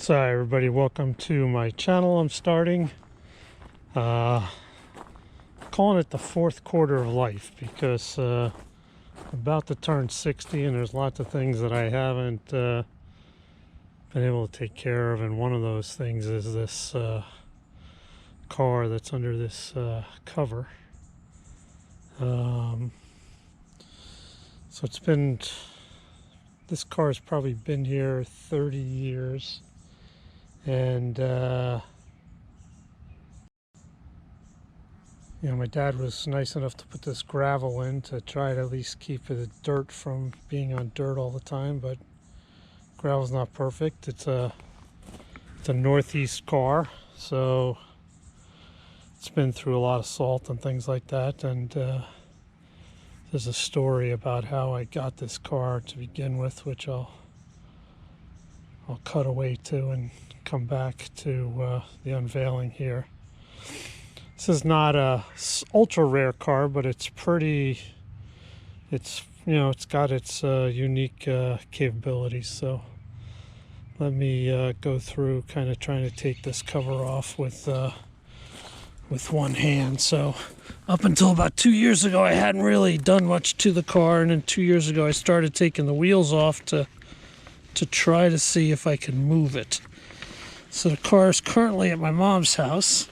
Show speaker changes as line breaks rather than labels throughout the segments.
So hi everybody, welcome to my channel. I'm starting calling it the fourth quarter of life because I'm about to turn 60 and there's lots of things that I haven't been able to take care of, and one of those things is this car that's under this cover. So this car has probably been here 30 years. And my dad was nice enough to put this gravel in to try to at least keep the dirt from being on dirt all the time, but gravel's not perfect. It's a Northeast car, so it's been through a lot of salt and things like that. And there's a story about how I got this car to begin with, which I'll cut away to and come back to the unveiling here. This is not a ultra rare car, but it's pretty. It's got its unique capabilities. So let me go through, kind of trying to take this cover off with one hand. So up until about 2 years ago, I hadn't really done much to the car, and then 2 years ago, I started taking the wheels off to try to see if I can move it. So the car is currently at my mom's house.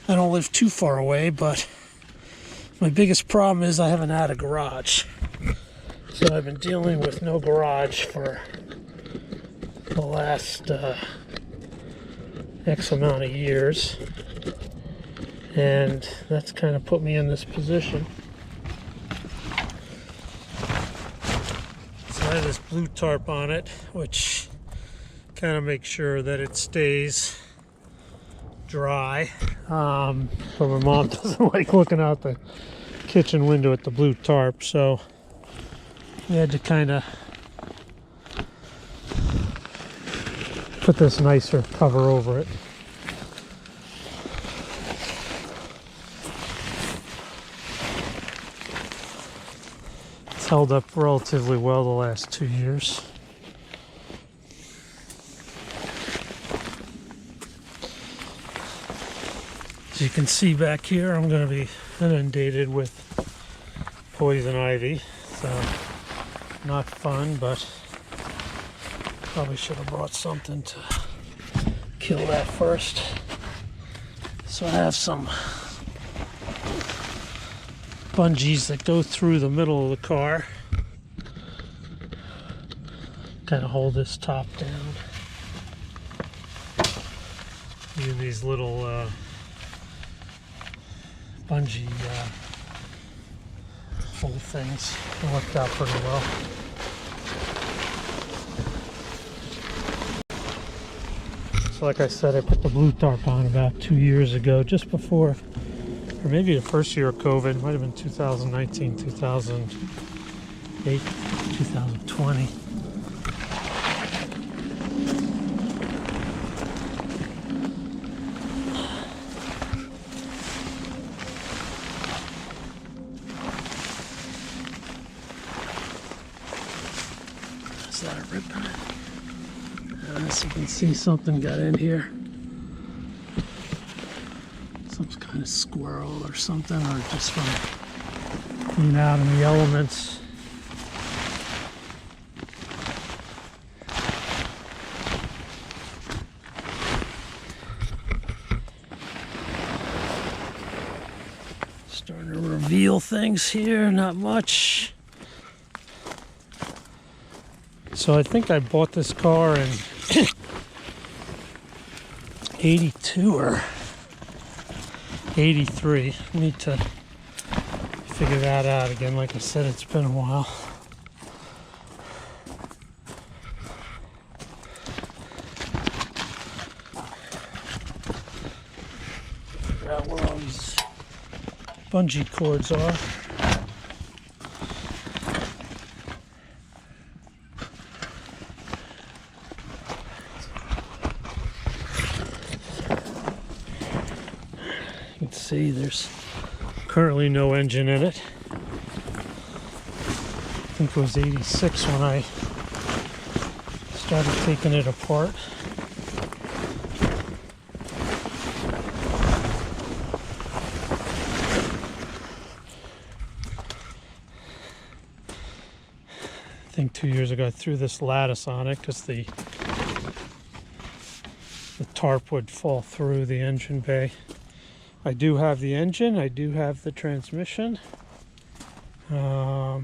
I don't live too far away, but my biggest problem is I haven't had a garage. So I've been dealing with no garage for the last X amount of years. And that's kind of put me in this position. I have this blue tarp on it, which kind of makes sure that it stays dry. But my mom doesn't like looking out the kitchen window at the blue tarp, so we had to kind of put this nicer cover over it. Held up relatively well the last 2 years. As you can see back here, I'm going to be inundated with poison ivy, so not fun, but probably should have brought something to kill that first. So I have some bungees that go through the middle of the car, kind of hold this top down. Using these little bungee hold things, it worked out pretty well. So like I said, I put the blue tarp on about 2 years ago, just before, or maybe the first year of COVID, might have been 2019, 2008, 2020. Is that a rip? As you can see, something got in here. Some kind of squirrel or something, or just from being out in the elements. Starting to reveal things here, not much. So I think I bought this car in 82 or 83. I need to figure that out again. Like I said, it's been a while. Figure out where all these bungee cords are. You can see there's currently no engine in it. I think it was 86 when I started taking it apart. 2 years ago, I threw this lattice on it because the tarp would fall through the engine bay. I do have the engine, I do have the transmission. So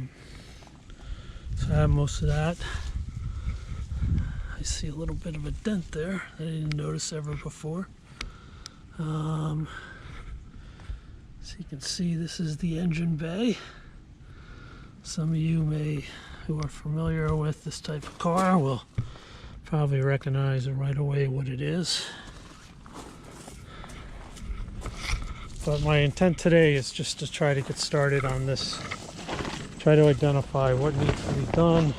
I have most of that. I see a little bit of a dent there that I didn't notice ever before. So you can see this is the engine bay. Some of you who are familiar with this type of car will probably recognize it right away what it is. But my intent today is just to try to get started on this, try to identify what needs to be done,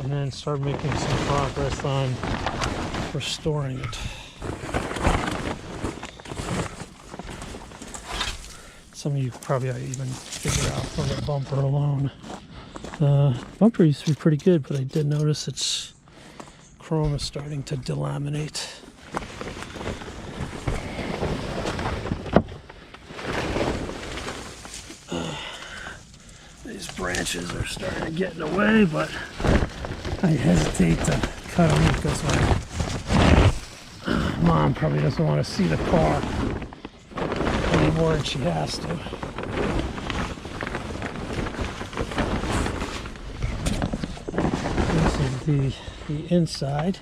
and then start making some progress on restoring it. Some of you probably even figure out from the bumper alone. Bumper used to be pretty good, but I did notice its chrome is starting to delaminate. These branches are starting to get in the way, but I hesitate to cut them because my mom probably doesn't want to see the car anymore, and she has to. This is the inside.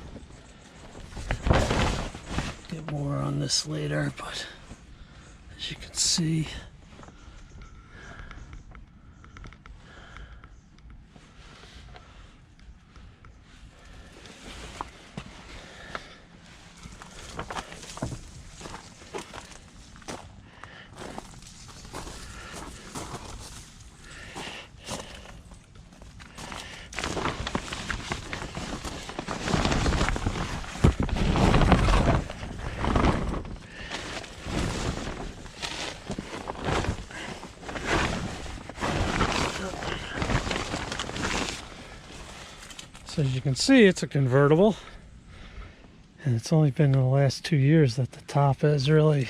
Get more on this later, but as you can see, so as you can see, it's a convertible, and it's only been in the last 2 years that the top has really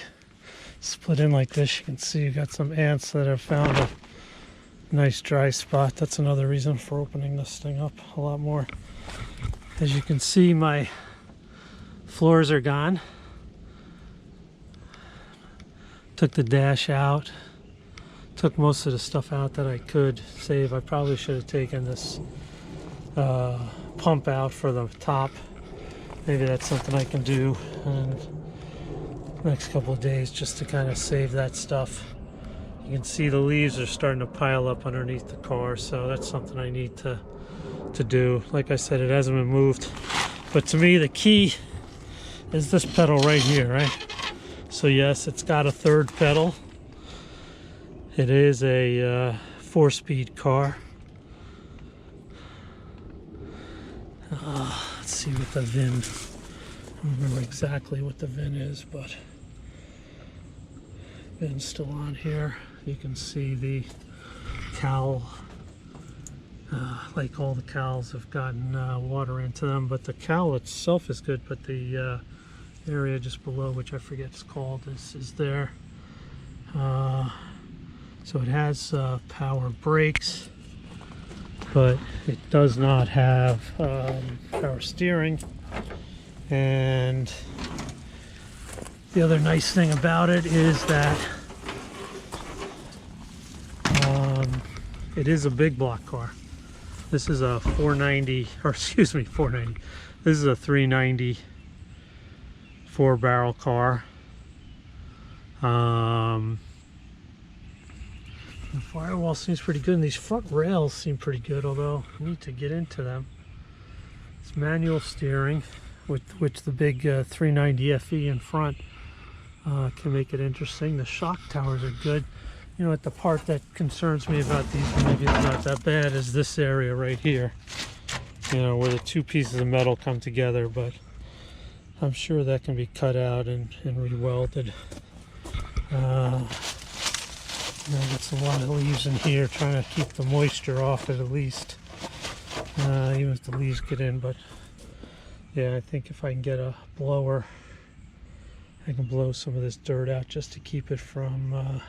split in like this. You can see you got some ants that have found a nice dry spot. That's another reason for opening this thing up a lot more. As you can see, my floors are gone. Took the dash out, took most of the stuff out that I could save. I probably should have taken this pump out for the top. Maybe that's something I can do in the next couple of days just to kind of save that stuff. You can see the leaves are starting to pile up underneath the car, so that's something I need to do. Like I said, it hasn't been moved, but to me the key is this pedal right here, right? So yes, it's got a third pedal. It is a 4-speed car. Let's see what the VIN, I don't remember exactly what the VIN is, but VIN's still on here. You can see the cowl, like all the cowls have gotten water into them, but the cowl itself is good, but the area just below, which I forget it's called, is there. So it has power brakes, but it does not have power steering. And the other nice thing about it is that it is a big block car. This is a 490, or excuse me, 490. This is a 390 4-barrel car. The firewall seems pretty good, and these front rails seem pretty good, although I need to get into them. It's manual steering, which the big 390 FE in front can make it interesting. The shock towers are good. You know what, the part that concerns me about these, maybe it's not that bad, is this area right here. You know, where the two pieces of metal come together, but I'm sure that can be cut out and re-welded. There's a lot of leaves in here, trying to keep the moisture off it at least, even if the leaves get in. But yeah, I think if I can get a blower, I can blow some of this dirt out just to keep it from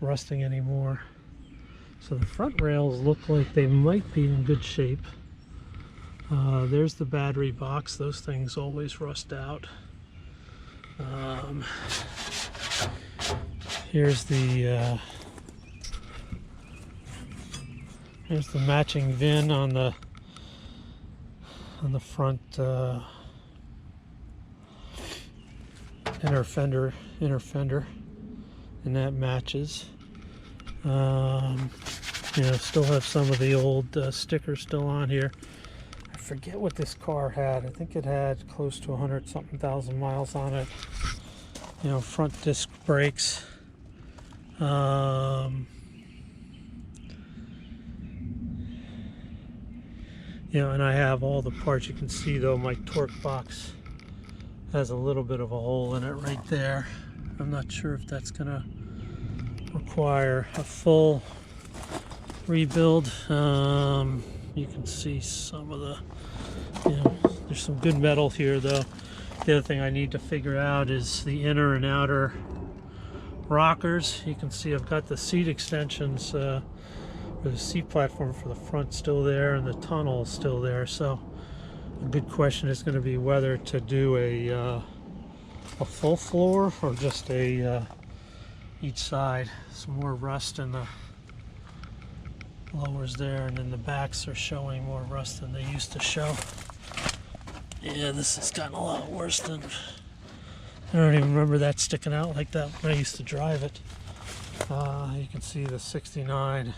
rusting anymore. So the front rails look like they might be in good shape. There's the battery box. Those things always rust out. Here's the matching VIN on the front inner fender, and that matches. You know, still have some of the old stickers still on here. I forget what this car had. I think it had close to 100-something thousand miles on it. You know, front disc brakes. You know, and I have all the parts. You can see though my torque box has a little bit of a hole in it right there. I'm not sure if that's gonna require a full rebuild. You can see some of the, you know, there's some good metal here though. The other thing I need to figure out is the inner and outer rockers. You can see I've got the seat extensions, or the seat platform for the front still there, and the tunnel still there. So a good question is going to be whether to do a full floor or just a each side. Some more rust in the lowers there, and then the backs are showing more rust than they used to show. Yeah, this has gotten a lot worse than, I don't even remember that sticking out like that when I used to drive it. You can see the 69,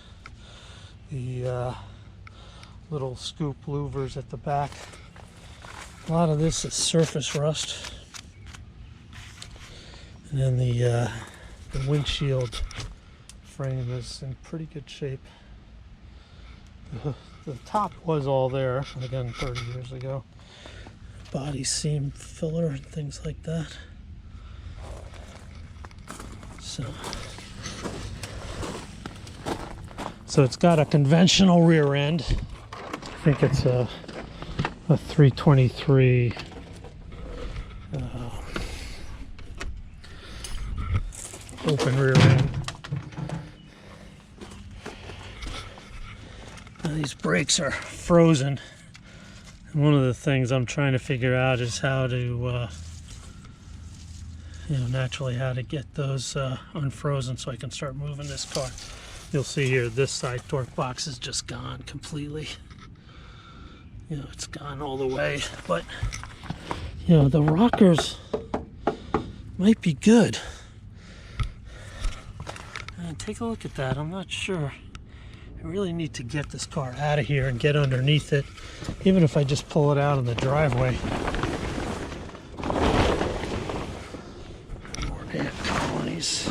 the little scoop louvers at the back. A lot of this is surface rust. And then the windshield frame is in pretty good shape. The top was all there, again, 30 years ago. Body seam filler and things like that. So it's got a conventional rear end. I think it's a 323 open rear end. Now these brakes are frozen. And one of the things I'm trying to figure out is how to you know, naturally how to get those unfrozen so I can start moving this car. You'll see here this side torque box is just gone completely. You know, it's gone all the way, but you know, the rockers might be good. And take a look at that. I'm not sure. I really need to get this car out of here and get underneath it, even if I just pull it out in the driveway. More ant colonies.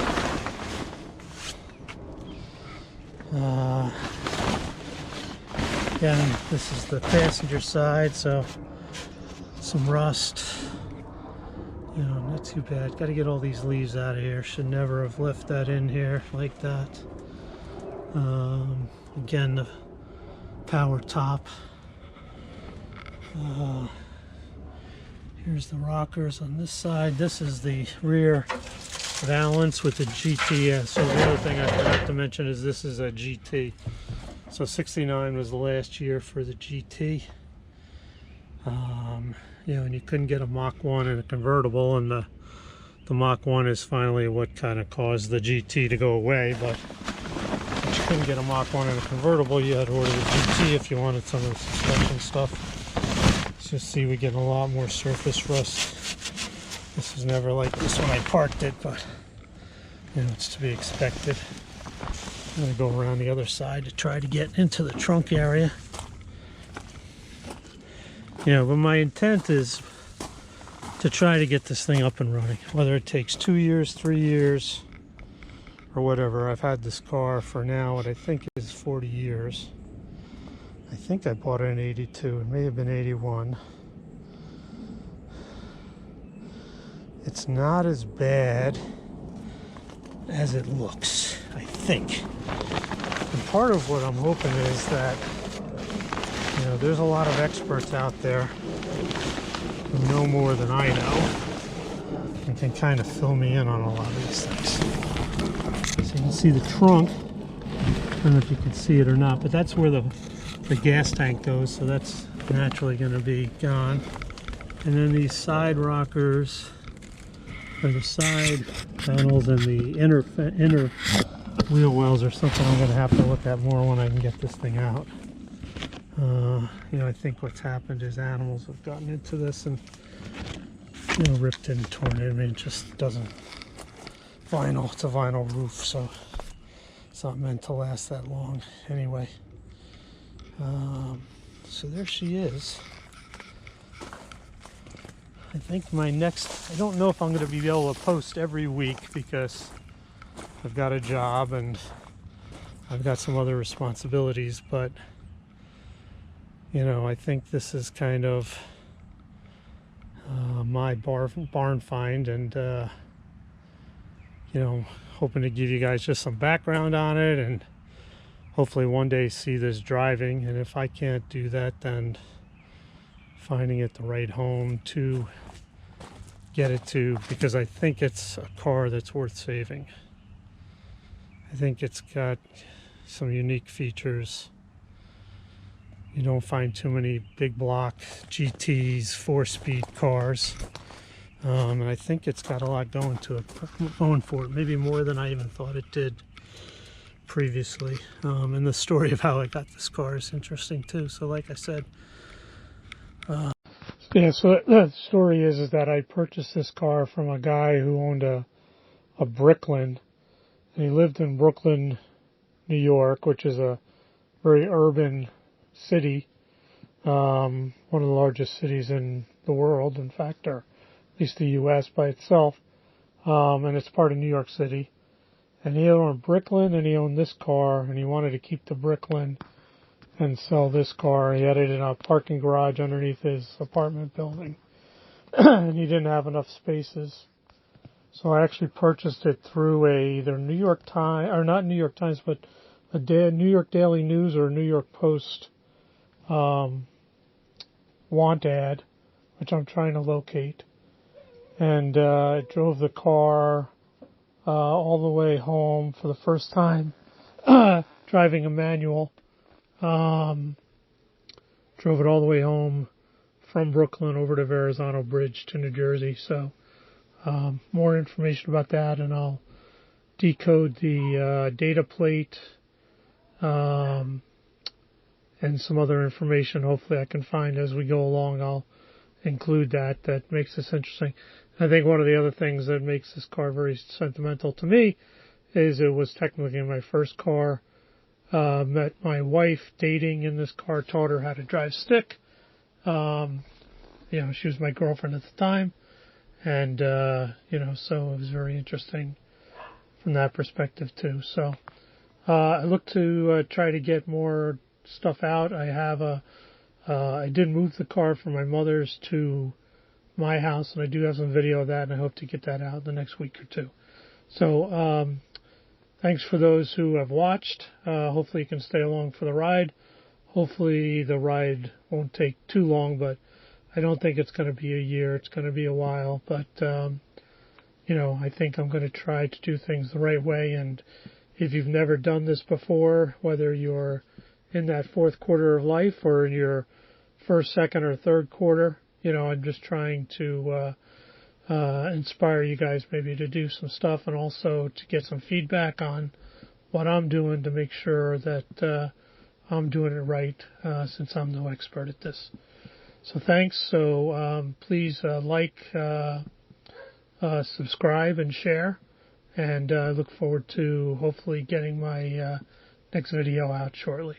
Again, this is the passenger side, so some rust. You know, not too bad. Got to get all these leaves out of here. Should never have left that in here like that. Again, the power top. Here's the rockers on this side. This is the rear valance with the GT. So the other thing I forgot to mention is this is a GT. So 69 was the last year for the GT. You know, and you couldn't get a Mach 1 in a convertible, and the Mach 1 is finally what kind of caused the GT to go away. But if you couldn't get a Mach 1 in a convertible, you had to order the GT if you wanted some of the suspension stuff. So you see we get a lot more surface rust. This was never like this when I parked it, but you know, it's to be expected. I'm going to go around the other side to try to get into the trunk area. You know, but my intent is to try to get this thing up and running, whether it takes 2 years, 3 years, or whatever. I've had this car for now what I think is 40 years. I think I bought it in 82. It may have been 81. It's not as bad as it looks, I think. And part of what I'm hoping is that, you know, there's a lot of experts out there who know more than I know and can kind of fill me in on a lot of these things. you can see the trunk. I don't know if you can see it or not, but that's where the gas tank goes, so that's naturally going to be gone. And then these side rockers, or the side panels, and the inner wheel wells are something I'm going to have to look at more when I can get this thing out. You know, I think what's happened is animals have gotten into this and, you know, ripped and torn it. I mean, it just doesn't, vinyl, it's a vinyl roof, so it's not meant to last that long anyway. So there she is. I think my next, I don't know if I'm going to be able to post every week because I've got a job and I've got some other responsibilities, but you know, I think this is kind of my barn find, and you know, hoping to give you guys just some background on it and hopefully one day see this driving. And if I can't do that, then finding it the right home to get it to, because I think it's a car that's worth saving. I think it's got some unique features. You don't find too many big block GTs, 4-speed cars. And I think it's got a lot going for it, maybe more than I even thought it did previously. And the story of how I got this car is interesting too. So like I said, yeah, so the story is that I purchased this car from a guy who owned a Bricklin, and he lived in Brooklyn, New York, which is a very urban city, one of the largest cities in the world, in fact, or at least the U.S. by itself, and it's part of New York City. And he owned Bricklin, and he owned this car, and he wanted to keep the Bricklin and sell this car. He had it in a parking garage underneath his apartment building, and he didn't have enough spaces. So I actually purchased it through either New York Times, or not New York Times, but a New York Daily News or New York Post want ad, which I'm trying to locate. And I drove the car all the way home for the first time, driving a manual. Drove it all the way home from Brooklyn over to Verrazano Bridge to New Jersey. So more information about that, and I'll decode the data plate and some other information hopefully I can find as we go along. I'll include that. That makes this interesting. I think one of the other things that makes this car very sentimental to me is it was technically my first car. Met my wife dating in this car, taught her how to drive stick. You know, she was my girlfriend at the time, and you know, so it was very interesting from that perspective too. So I look to try to get more stuff out. I did move the car from my mother's to my house, and I do have some video of that, and I hope to get that out in the next week or two. So thanks for those who have watched. Hopefully you can stay along for the ride. Hopefully the ride won't take too long, but I don't think it's going to be a year. It's going to be a while. But, you know, I think I'm going to try to do things the right way. And if you've never done this before, whether you're in that fourth quarter of life or in your first, second, or third quarter, you know, I'm just trying to inspire you guys maybe to do some stuff, and also to get some feedback on what I'm doing to make sure that I'm doing it right, since I'm no expert at this. So thanks. So please like, subscribe, and share, and I look forward to hopefully getting my next video out shortly.